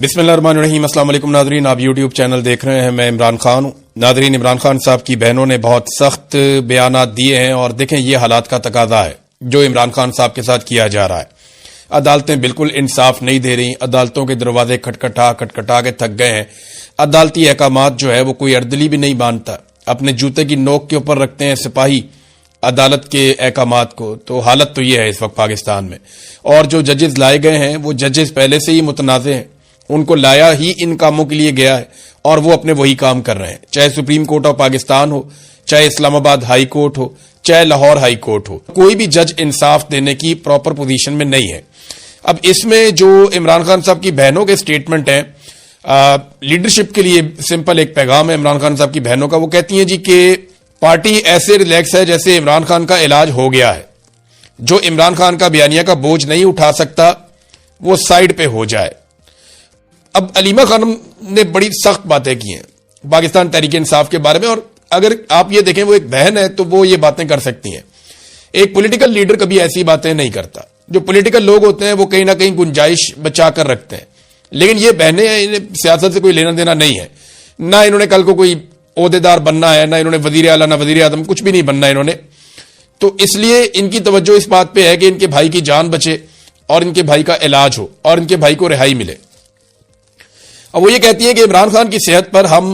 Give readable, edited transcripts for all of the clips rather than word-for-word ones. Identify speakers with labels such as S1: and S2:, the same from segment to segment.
S1: बिस्मिल्लाहिर्रहमानिर्रहीम। अस्सलाम वालेकुम नाज़रीन, आप यूट्यूब चैनल देख रहे हैं, मैं इमरान खान हूँ। नाज़रीन, इमरान खान साहब की बहनों ने बहुत सख्त बयानात दिए हैं और देखें ये हालात का तकाजा है जो इमरान खान साहब के साथ किया जा रहा है। अदालतें बिल्कुल इंसाफ नहीं दे रही, अदालतों के दरवाजे खटखटा के थक गए हैं। अदालती अहकामात जो है वो कोई अर्दली भी नहीं मानता, अपने जूते की नोक के ऊपर रखते हैं सिपाही अदालत के अहकामात को। तो हालत तो ये है इस वक्त पाकिस्तान में। और जो जजेस लाए गए हैं वो जजेस पहले से ही मुतनाज़े हैं, उनको लाया ही इन कामों के लिए गया है और वो अपने वही काम कर रहे हैं, चाहे सुप्रीम कोर्ट ऑफ पाकिस्तान हो, चाहे इस्लामाबाद हाई कोर्ट हो, चाहे लाहौर हाई कोर्ट हो। कोई भी जज इंसाफ देने की प्रॉपर पोजीशन में नहीं है। अब इसमें जो इमरान खान साहब की बहनों के स्टेटमेंट हैं, लीडरशिप के लिए सिंपल एक पैगाम है इमरान खान साहब की बहनों का। वो कहती हैं जी कि पार्टी ऐसे रिलैक्स है जैसे इमरान खान का इलाज हो गया है। जो इमरान खान का बयानिया का बोझ नहीं उठा सकता वो साइड पे हो जाए। अब अलीमा खानम ने बड़ी सख्त बातें की हैं पाकिस्तान तहरीक इंसाफ के बारे में, और अगर आप ये देखें वो एक बहन है तो वो ये बातें कर सकती हैं। एक पॉलिटिकल लीडर कभी ऐसी बातें नहीं करता। जो पॉलिटिकल लोग होते हैं वो कहीं ना कहीं गुंजाइश बचा कर रखते हैं, लेकिन ये बहनें हैं, इन्हें सियासत से कोई लेना देना नहीं है। ना इन्होंने कल को कोई ओहदेदार बनना है, ना इन्होंने वजीर आला ना वजीर आजम, कुछ भी नहीं बनना इन्होंने। तो इसलिए इनकी तवज्जो इस बात पे है कि इनके भाई की जान बचे और इनके भाई का इलाज हो और इनके भाई को रिहाई मिले। अब वो ये कहती है कि इमरान खान की सेहत पर हम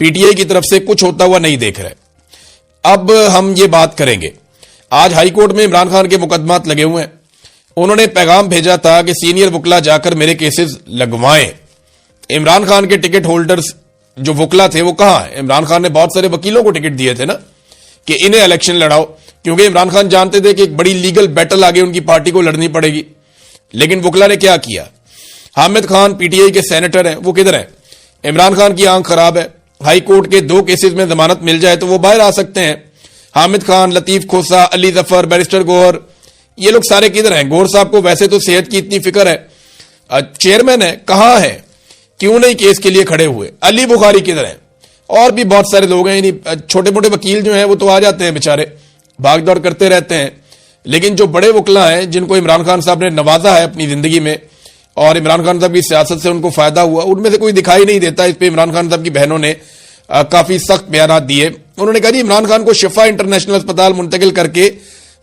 S1: पीटीआई की तरफ से कुछ होता हुआ नहीं देख रहे। अब हम ये बात करेंगे। आज हाई कोर्ट में इमरान खान के मुकदमात लगे हुए हैं। उन्होंने पैगाम भेजा था कि सीनियर वकला जाकर मेरे केसेस लगवाएं। इमरान खान के टिकट होल्डर्स जो वकला थे वो कहां है? इमरान खान ने बहुत सारे वकीलों को टिकट दिए थे ना कि इन्हें इलेक्शन लड़ाओ, क्योंकि इमरान खान जानते थे कि एक बड़ी लीगल बैटल आगे उनकी पार्टी को लड़नी पड़ेगी। लेकिन वकला ने क्या किया? हामिद खान पीटीआई के सेनेटर हैं, वो किधर हैं? इमरान खान की आंख खराब है। हाई कोर्ट के 2 केसेस में जमानत मिल जाए तो वो बाहर आ सकते हैं। हामिद खान, लतीफ खोसा, अली जफर, बैरिस्टर गौहर, ये लोग सारे किधर हैं? गौहर साहब को वैसे तो सेहत की इतनी फिक्र है, चेयरमैन है, कहां है? क्यों नहीं केस के लिए खड़े हुए? अली बुखारी किधर है? और भी बहुत सारे लोग हैं। छोटे मोटे वकील जो हैं वो तो आ जाते हैं बेचारे, भाग दौड़ करते रहते हैं, लेकिन जो बड़े वकला हैं जिनको इमरान खान साहब ने नवाजा है अपनी जिंदगी में और इमरान खान साहब की सियासत से उनको फायदा हुआ, उनमें से कोई दिखाई नहीं देता। इस पे इमरान खान साहब की बहनों ने काफी सख्त बयान दिए। उन्होंने कहा जी इमरान खान को शिफा इंटरनेशनल अस्पताल मुंतकिल करके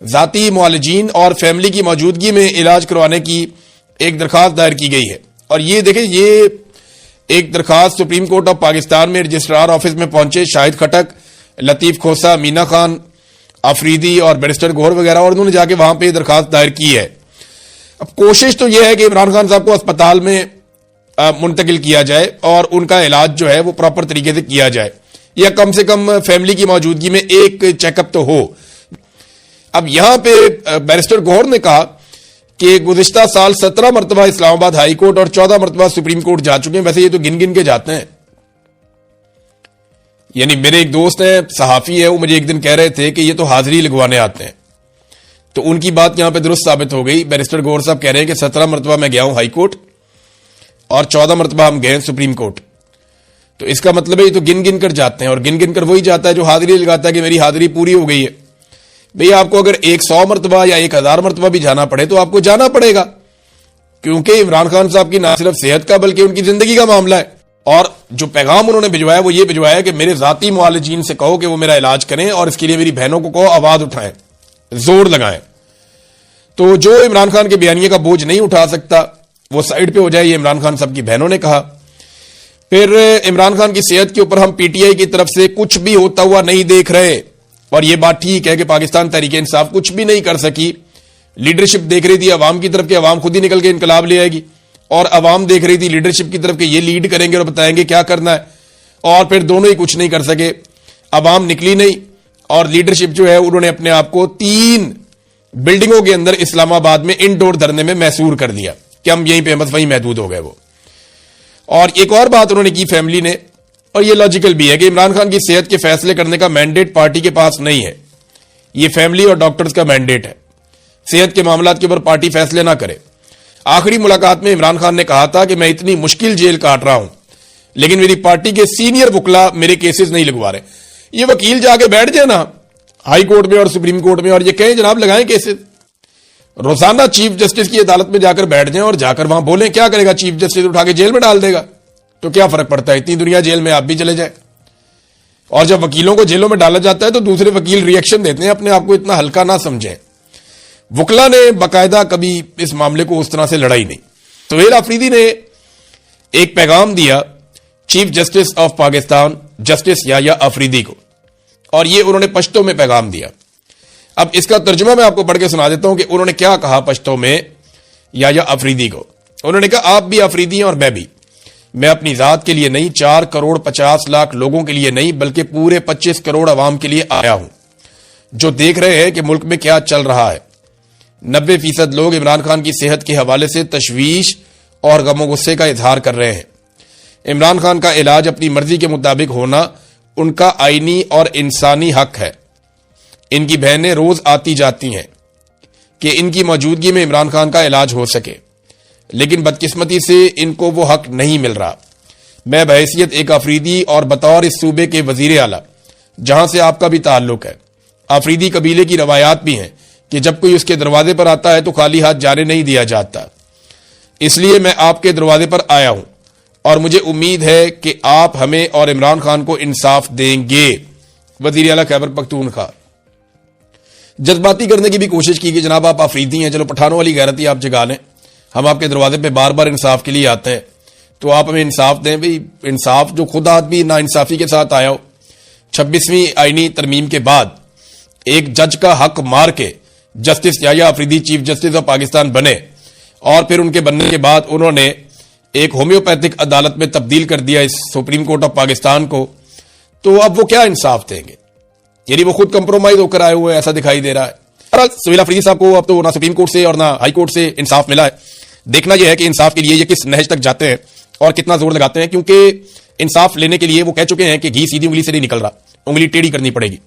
S1: जाती मुआलिजीन और फैमिली की मौजूदगी में इलाज करवाने की एक दरखास्त दायर की गई है। और ये देखें, ये एक दरखास्त सुप्रीम कोर्ट ऑफ पाकिस्तान में रजिस्ट्रार ऑफिस में पहुंचे शाहिद खटक, लतीफ खोसा, मीना खान, अफरीदी और बैरिस्टर गौहर वगैरह, और उन्होंने जाके वहां पे दरखास्त दायर की है। अब कोशिश तो यह है कि इमरान खान साहब को अस्पताल में मुंतकिल किया जाए और उनका इलाज जो है वो प्रॉपर तरीके से किया जाए, या कम से कम फैमिली की मौजूदगी में एक चेकअप तो हो। अब यहां पे बैरिस्टर गौहर ने कहा कि गुज़िश्ता साल 17 मरतबा इस्लामाबाद हाई कोर्ट और 14 मरतबा सुप्रीम कोर्ट जा चुके हैं। वैसे ये तो गिन गिन के जाते हैं। यानी मेरे एक दोस्त हैं, सहाफी है, वो मुझे एक दिन कह रहे थे कि ये तो हाजिरी लगवाने आते हैं। तो उनकी बात यहां पे दुरुस्त साबित हो गई। बैरिस्टर गौहर साहब कह रहे हैं कि 17 मरतबा मैं गया हूं हाई कोर्ट और 14 मरतबा हम गए सुप्रीम कोर्ट। तो इसका मतलब है ये तो गिन गिन कर जाते हैं, और गिन गिन कर वही जाता है जो हाजिरी लगाता है कि मेरी हाजिरी पूरी हो गई है। भैया आपको अगर 100 मरतबा या 1000 मरतबा भी जाना पड़े तो आपको जाना पड़ेगा, क्योंकि इमरान खान साहब की ना सिर्फ सेहत का बल्कि उनकी जिंदगी का मामला है। और जो पैगाम उन्होंने भिजवाया वो ये भिजवाया कि मेरे जाती मुआलिजीन से कहो कि वो मेरा इलाज करें और इसके लिए मेरी बहनों को कहो आवाज उठाएं, जोर लगाएं। तो जो इमरान खान के बयानिए का बोझ नहीं उठा सकता वो साइड पे हो जाए, ये इमरान खान साहब की बहनों ने कहा। फिर इमरान खान की सेहत के ऊपर हम पीटीआई की तरफ से कुछ भी होता हुआ नहीं देख रहे, और ये बात ठीक है कि पाकिस्तान तहरीक इंसाफ कुछ भी नहीं कर सकी। लीडरशिप देख रही थी अवाम की तरफ कि अवाम खुद ही निकल के इनकलाब ले आएगी, और अवाम देख रही थी लीडरशिप की तरफ कि ये लीड करेंगे और बताएंगे क्या करना है, और फिर दोनों ही कुछ नहीं कर सके। अवाम निकली नहीं और लीडरशिप जो है उन्होंने अपने आप को 3 बिल्डिंगों के अंदर इस्लामाबाद में इंडोर धरने में मैसूर कर दिया कि हम यहीं पे बस वहीं महदूद हो गए वो। और एक और बात उन्होंने की फैमिली ने, और ये लॉजिकल भी है, कि इमरान खान की सेहत के फैसले करने का मैंडेट पार्टी के पास नहीं है, ये फैमिली और डॉक्टर्स का मैंडेट है। सेहत के मामलात के ऊपर पार्टी फैसले ना करे। आखिरी मुलाकात में इमरान खान ने कहा था कि मैं इतनी मुश्किल जेल काट रहा हूं लेकिन मेरी पार्टी के सीनियर वकला मेरे केसेस नहीं लगवा रहे। ये वकील जाके बैठ जाए ना हाई कोर्ट में और सुप्रीम कोर्ट में और ये कहें जनाब लगाएं केसेस, روزانہ چیف جسٹس کی عدالت میں جا کر بیٹھ جائیں اور جا کر وہاں بولیں. کیا کرے گا چیف جسٹس؟ اٹھا کے جیل میں ڈال دے گا. تو کیا فرق پڑتا ہے؟ اتنی دنیا جیل میں، آپ بھی چلے جائیں. اور جب وکیلوں کو جیلوں میں ڈالا جاتا ہے تو دوسرے وکیل ریئیکشن دیتے ہیں. اپنے آپ کو اتنا ہلکا نہ سمجھیں. وکلا نے باقاعدہ کبھی اس معاملے کو اس طرح سے لڑا ہی نہیں. سہیل آفریدی نے ایک پیغام دیا chief justice of Pakistan justice Yahya Afridi کو، اور یہ انہوں نے پشتو میں پیغام دیا. اب اس کا ترجمہ میں آپ کو پڑھ کے سنا دیتا ہوں کہ انہوں نے کیا کہا پشتو میں یحییٰ آفریدی کو. انہوں نے کہا آپ بھی آفریدی ہیں اور میں بھی. میں اپنی ذات کے لیے نہیں، 4 کروڑ 50 لاکھ لوگوں کے لیے نہیں، بلکہ پورے 25 کروڑ عوام کے لیے آیا ہوں جو دیکھ رہے ہیں کہ ملک میں کیا چل رہا ہے. 90% لوگ عمران خان کی صحت کے حوالے سے تشویش اور غم و غصے کا اظہار کر رہے ہیں. عمران خان کا علاج اپنی مرضی کے مطابق ہونا ان کا آئینی اور انسانی حق ہے. ان کی بہنیں روز آتی جاتی ہیں کہ ان کی موجودگی میں عمران خان کا علاج ہو سکے، لیکن بدقسمتی سے ان کو وہ حق نہیں مل رہا. میں بحیثیت ایک آفریدی اور بطور اس صوبے کے وزیر اعلیٰ جہاں سے آپ کا بھی تعلق ہے، آفریدی قبیلے کی روایات بھی ہیں کہ جب کوئی اس کے دروازے پر آتا ہے تو خالی ہاتھ جانے نہیں دیا جاتا. اس لیے میں آپ کے دروازے پر آیا ہوں اور مجھے امید ہے کہ آپ ہمیں اور عمران خان کو انصاف دیں گے. وزیر اعلیٰ خیبر پختونخوا. جذباتی کرنے کی بھی کوشش کی کہ جناب آپ آفریدی ہیں، چلو پٹھانوں والی غیرت ہی آپ جگا لیں، ہم آپ کے دروازے پہ بار بار انصاف کے لیے آتے ہیں تو آپ ہمیں انصاف دیں. بھئی انصاف جو خود آدمی نا انصافی کے ساتھ آیا ہو، 26ویں آئینی ترمیم کے بعد ایک جج کا حق مار کے justice Yahya Afridi chief justice of Pakistan بنے، اور پھر ان کے بننے کے بعد انہوں نے ایک ہومیوپیتھک عدالت میں تبدیل کر دیا اس سپریم کورٹ آف پاکستان کو. تو اب وہ کیا انصاف دیں گے؟ یعنی وہ خود کمپرومائز ہو کر آئے ہوئے ایسا دکھائی دے رہا ہے. سہیل آفریدی صاحب کو اب تو نہ سپریم کورٹ سے اور نہ ہائی کورٹ سے انصاف ملا ہے. دیکھنا یہ ہے کہ انصاف کے لیے یہ کس نہج تک جاتے ہیں اور کتنا زور لگاتے ہیں، کیونکہ انصاف لینے کے لیے وہ کہہ چکے ہیں کہ گھی سیدھی انگلی سے نہیں نکل رہا، انگلی ٹیڑھی کرنی پڑے گی.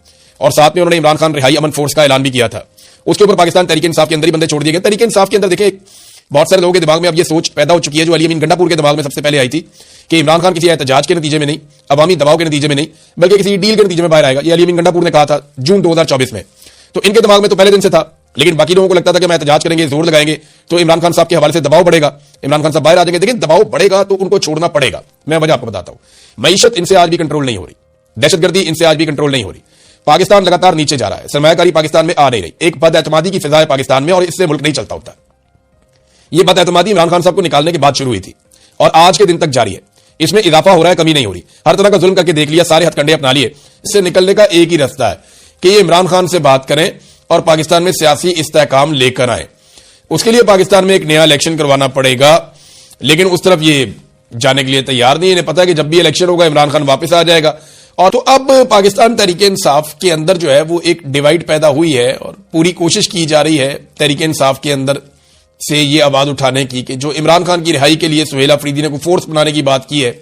S1: اور ساتھ میں انہوں نے عمران خان رہائی امن فورس کا اعلان بھی کیا تھا. اس کے اوپر پاکستان تحریک انصاف کے اندر ہی بندے چھوڑ دیے گئے. تحریک انصاف کے اندر دیکھیں بہت سارے لوگوں کے دماغ میں اب یہ سوچ پیدا ہو چکی ہے جو علی امین گنڈا پور کے دماغ میں سب سے پہلے آئی تھی کہ عمران خان کسی احتجاج کے نتیجے میں نہیں، عوامی دباؤ کے نتیجے میں نہیں، بلکہ کسی ڈیل کے نتیجے میں باہر آئے گا. یہ علی امین گنڈا پور نے کہا تھا جون 2024 میں. تو ان کے دماغ میں تو پہلے دن سے تھا، لیکن باقی لوگوں کو لگتا تھا کہ میں احتجاج کریں گے، زور لگائیں گے تو عمران خان صاحب کے حوالے سے دباؤ بڑھے گا، عمران خان صاحب باہر آ جائیں گے. لیکن دباؤ بڑھے گا تو ان کو چھوڑنا پڑے گا. میں وجہ آپ کو بتاتا ہوں. معیشت ان سے آج بھی کنٹرول نہیں ہو رہی، دہشت گردی ان سے آج بھی کنٹرول نہیں ہو رہی. پاکستان لگاتار نیچے جا رہا ہے، سرمایہ کاری پاکستان میں آ نہیں رہی. ایک بد اعتمادی کی فضا ہے پاکستان میں اور اس سے ملک نہیں چلتا ہوتا. یہ بد اعتمادی عمران خان صاحب کو نکالنے کے بعد شروع ہوئی تھی اور آج کے دن تک جاری ہے. اس میں اضافہ ہو رہا ہے، کمی نہیں ہو رہی. ہر طرح کا ظلم کر کے دیکھ لیا، سارے ہتھ کنڈے اپنا لیے. اس سے نکلنے کا ایک ہی راستہ ہے کہ یہ عمران خان سے بات کریں اور پاکستان میں سیاسی استحکام لے کر آئیں. اس کے لیے پاکستان میں ایک نیا الیکشن کروانا پڑے گا، لیکن اس طرف یہ جانے کے لیے تیار نہیں. انہیں پتا ہے کہ جب بھی الیکشن ہوگا عمران خان واپس آ جائے گا. اور تو اب پاکستان تحریک انصاف کے اندر جو ہے وہ ایک ڈیوائیڈ پیدا ہوئی ہے اور پوری کوشش کی جا رہی ہے تحریک انصاف کے اندر سے یہ آواز اٹھانے کی کہ جو عمران خان کی رہائی کے لیے سہیل آفریدی نے کوئی فورس بنانے کی بات کی ہے